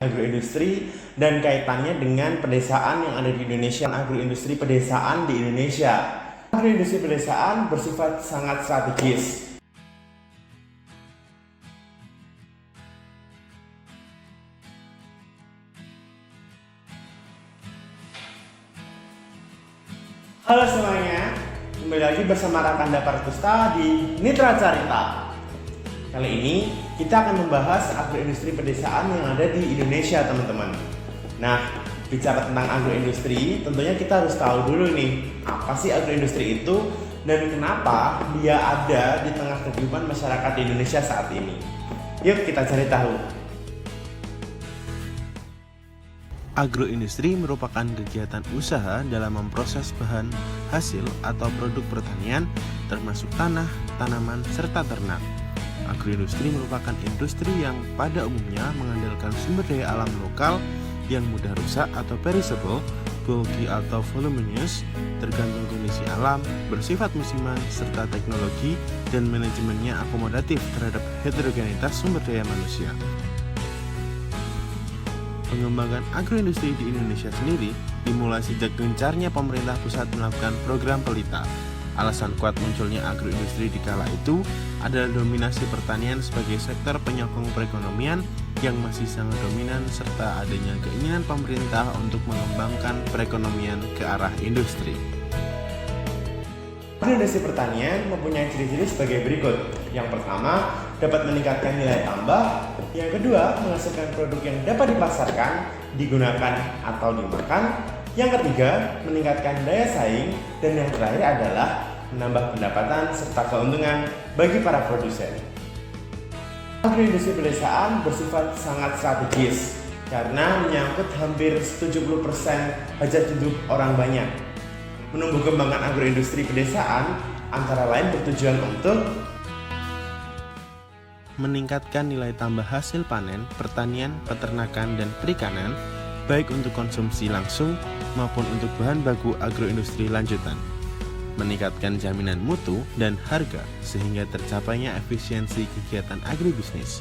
Agroindustri dan kaitannya dengan pedesaan yang ada di Indonesia. Agroindustri pedesaan di Indonesia. Agroindustri pedesaan bersifat sangat strategis. Halo semuanya, kembali lagi bersama Rakanda Partusta di Nitra Carita. Kali ini kita akan membahas agroindustri pedesaan yang ada di Indonesia, teman-teman. Nah, bicara tentang agroindustri, tentunya kita harus tahu dulu nih, apa sih agroindustri itu dan kenapa dia ada di tengah kehidupan masyarakat di Indonesia saat ini. Yuk kita cari tahu. Agroindustri merupakan kegiatan usaha dalam memproses bahan hasil atau produk pertanian termasuk tanah, tanaman, serta ternak. Agroindustri merupakan industri yang pada umumnya mengandalkan sumber daya alam lokal yang mudah rusak atau perishable, bulky atau voluminous, tergantung kondisi alam, bersifat musiman, serta teknologi dan manajemennya akomodatif terhadap heterogenitas sumber daya manusia. Pengembangan agroindustri di Indonesia sendiri dimulai sejak gencarnya pemerintah pusat melakukan program pelita. Alasan kuat munculnya agroindustri di kala itu adalah dominasi pertanian sebagai sektor penyokong perekonomian yang masih sangat dominan serta adanya keinginan pemerintah untuk mengembangkan perekonomian ke arah industri. Agroindustri pertanian mempunyai ciri-ciri sebagai berikut. Yang pertama, dapat meningkatkan nilai tambah. Yang kedua, menghasilkan produk yang dapat dipasarkan, digunakan, atau dimakan. Yang ketiga, meningkatkan daya saing. Dan yang terakhir adalah menambah pendapatan serta keuntungan bagi para produsen. Agroindustri pedesaan bersifat sangat strategis karena menyangkut hampir 70% hajat hidup orang banyak. Menumbuh kembangkan agroindustri pedesaan antara lain bertujuan untuk meningkatkan nilai tambah hasil panen, pertanian, peternakan, dan perikanan, baik untuk konsumsi langsung maupun untuk bahan baku agroindustri lanjutan. Meningkatkan jaminan mutu dan harga sehingga tercapainya efisiensi kegiatan agribisnis.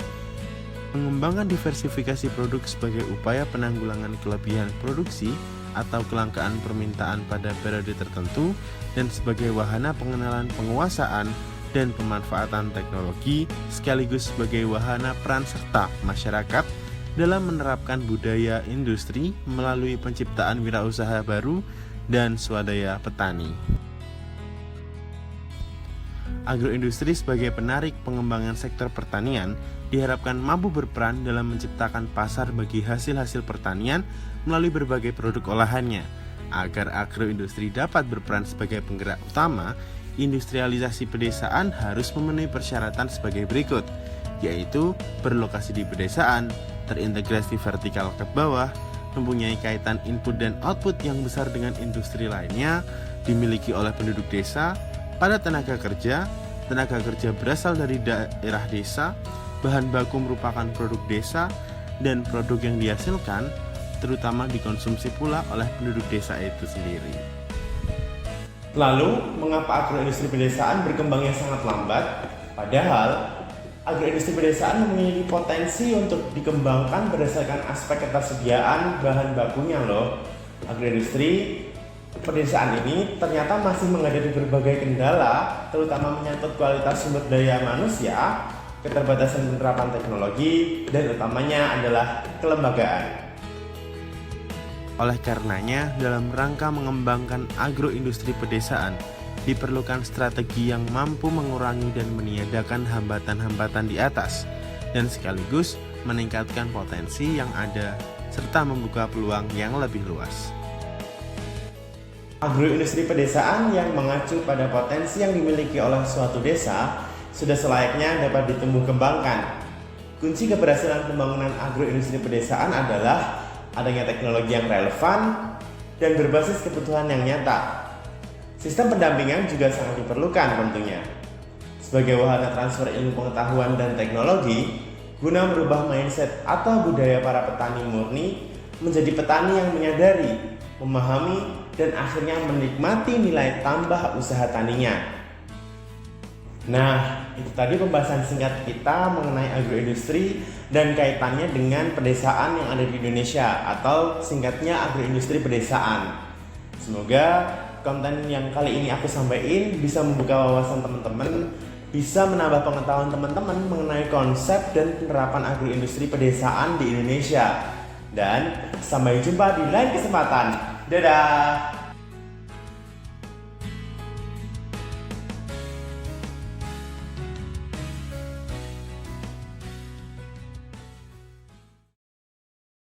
Pengembangan diversifikasi produk sebagai upaya penanggulangan kelebihan produksi atau kelangkaan permintaan pada periode tertentu dan sebagai wahana pengenalan penguasaan dan pemanfaatan teknologi sekaligus sebagai wahana peran serta masyarakat dalam menerapkan budaya industri melalui penciptaan wirausaha baru dan swadaya petani. Agroindustri sebagai penarik pengembangan sektor pertanian diharapkan mampu berperan dalam menciptakan pasar bagi hasil-hasil pertanian melalui berbagai produk olahannya. Agar agroindustri dapat berperan sebagai penggerak utama, industrialisasi pedesaan harus memenuhi persyaratan sebagai berikut, yaitu berlokasi di pedesaan, terintegrasi vertikal ke bawah, mempunyai kaitan input dan output yang besar dengan industri lainnya, dimiliki oleh penduduk desa, pada tenaga kerja berasal dari daerah desa, bahan baku merupakan produk desa, dan produk yang dihasilkan terutama dikonsumsi pula oleh penduduk desa itu sendiri. Lalu, mengapa agroindustri pedesaan berkembangnya sangat lambat? Padahal, agroindustri pedesaan memiliki potensi untuk dikembangkan berdasarkan aspek ketersediaan bahan bakunya loh. Agroindustri pedesaan ini ternyata masih menghadapi berbagai kendala, terutama menyangkut kualitas sumber daya manusia, keterbatasan penerapan teknologi, dan utamanya adalah kelembagaan. Oleh karenanya, dalam rangka mengembangkan agroindustri pedesaan, diperlukan strategi yang mampu mengurangi dan meniadakan hambatan-hambatan di atas, dan sekaligus meningkatkan potensi yang ada, serta membuka peluang yang lebih luas. Agroindustri pedesaan yang mengacu pada potensi yang dimiliki oleh suatu desa sudah selayaknya dapat ditumbuh kembangkan. Kunci keberhasilan pembangunan agroindustri pedesaan adalah adanya teknologi yang relevan dan berbasis kebutuhan yang nyata. Sistem pendampingan juga sangat diperlukan tentunya. Sebagai wahana transfer ilmu pengetahuan dan teknologi, guna merubah mindset atau budaya para petani murni menjadi petani yang menyadari, memahami, dan akhirnya menikmati nilai tambah usaha taninya. Nah, itu tadi pembahasan singkat kita mengenai agroindustri dan kaitannya dengan pedesaan yang ada di Indonesia atau singkatnya agroindustri pedesaan. Semoga konten yang kali ini aku sampaikan bisa membuka wawasan teman-teman, bisa menambah pengetahuan teman-teman mengenai konsep dan penerapan agroindustri pedesaan di Indonesia. Dan sampai jumpa di lain kesempatan. Dadah!